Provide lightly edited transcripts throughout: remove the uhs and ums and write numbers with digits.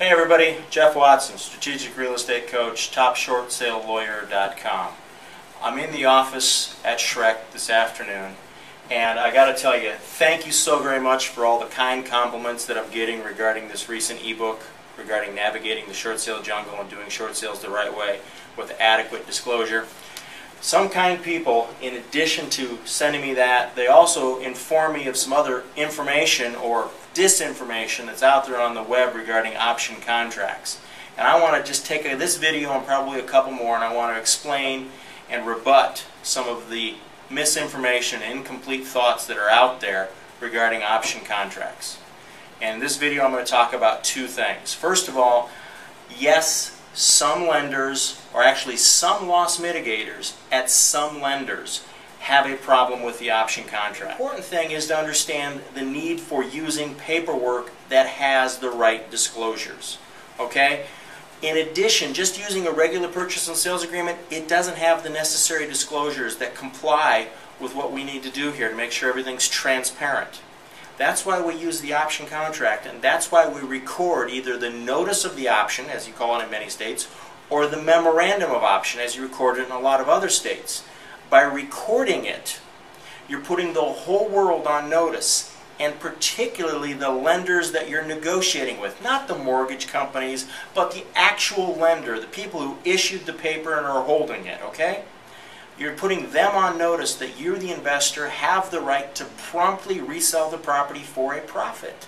Hey everybody, Jeff Watson, Strategic Real Estate Coach, TopShortSaleLawyer.com. I'm in the office at Shrek this afternoon, and I got to tell you, thank you so very much for all the kind compliments that I'm getting regarding this recent ebook regarding navigating the short sale jungle and doing short sales the right way with adequate disclosure. Some kind people, in addition to sending me that, they also inform me of some other information or disinformation that's out there on the web regarding option contracts. And I want to just take this video and probably a couple more, and I want to explain and rebut some of the misinformation and incomplete thoughts that are out there regarding option contracts. And in this video I'm going to talk about two things. First of all, yes, some lenders, or actually some loss mitigators at some lenders, have a problem with the option contract. The important thing is to understand the need for using paperwork that has the right disclosures. Okay? In addition, just using a regular purchase and sales agreement, it doesn't have the necessary disclosures that comply with what we need to do here to make sure everything's transparent. That's why we use the option contract, and that's why we record either the notice of the option, as you call it in many states, or the memorandum of option, as you record it in a lot of other states. By recording it, you're putting the whole world on notice, and particularly the lenders that you're negotiating with. Not the mortgage companies, but the actual lender, the people who issued the paper and are holding it, okay? You're putting them on notice that you, the investor, have the right to promptly resell the property for a profit.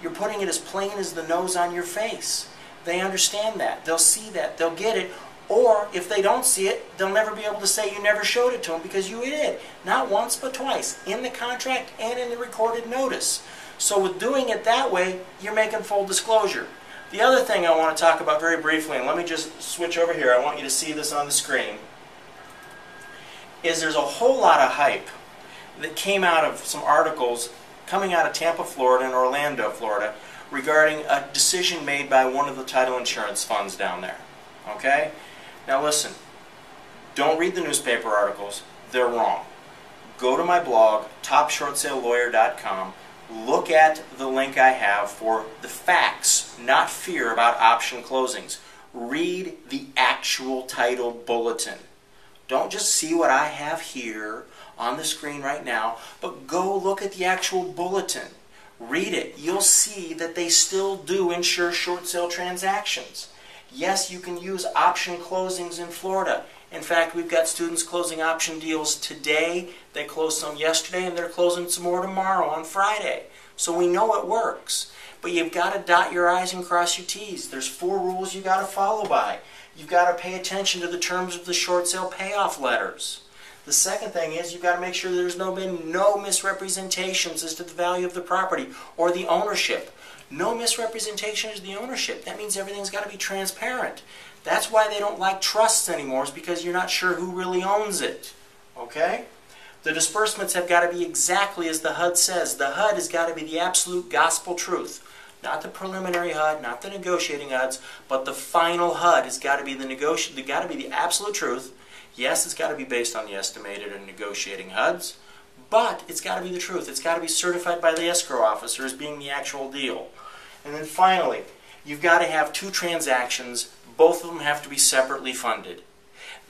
You're putting it as plain as the nose on your face. They understand that. They'll see that. They'll get it. Or if they don't see it, they'll never be able to say you never showed it to them because you did. Not once but twice, in the contract and in the recorded notice. So with doing it that way, you're making full disclosure. The other thing I want to talk about very briefly, and let me just switch over here, I want you to see this on the screen, is there's a whole lot of hype that came out of some articles coming out of Tampa, Florida and Orlando, Florida, regarding a decision made by one of the title insurance funds down there. Okay? Now listen, don't read the newspaper articles. They're wrong. Go to my blog, TopShortSaleLawyer.com. Look at the link I have for the facts, not fear, about option closings. Read the actual title bulletin. Don't just see what I have here on the screen right now, but go look at the actual bulletin. Read it. You'll see that they still do insure short sale transactions. Yes, you can use option closings in Florida. In fact, we've got students closing option deals today. They closed some yesterday, and they're closing some more tomorrow on Friday. So we know it works. But you've got to dot your I's and cross your T's. There's 4 rules you've got to follow by. You've got to pay attention to the terms of the short sale payoff letters. The second thing is you've got to make sure there's been no misrepresentations as to the value of the property or the ownership. No misrepresentation is the ownership. That means everything's got to be transparent. That's why they don't like trusts anymore, is because you're not sure who really owns it. Okay? The disbursements have got to be exactly as the HUD says. The HUD has got to be the absolute gospel truth. Not the preliminary HUD, not the negotiating HUDs, but the final HUD has got to be the absolute truth. Yes, it's got to be based on the estimated and negotiating HUDs, but it's got to be the truth. It's got to be certified by the escrow officer as being the actual deal. And then finally, you've got to have 2 transactions. Both of them have to be separately funded.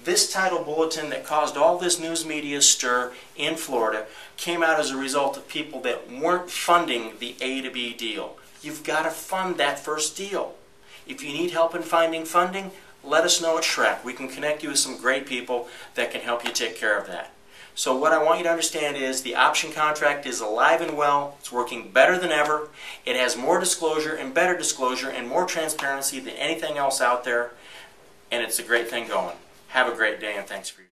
This title bulletin that caused all this news media stir in Florida came out as a result of people that weren't funding the A to B deal. You've got to fund that first deal. If you need help in finding funding, let us know at Shrek. We can connect you with some great people that can help you take care of that. So what I want you to understand is the option contract is alive and well. It's working better than ever. It has more disclosure and better disclosure and more transparency than anything else out there. And it's a great thing going. Have a great day, and thanks for your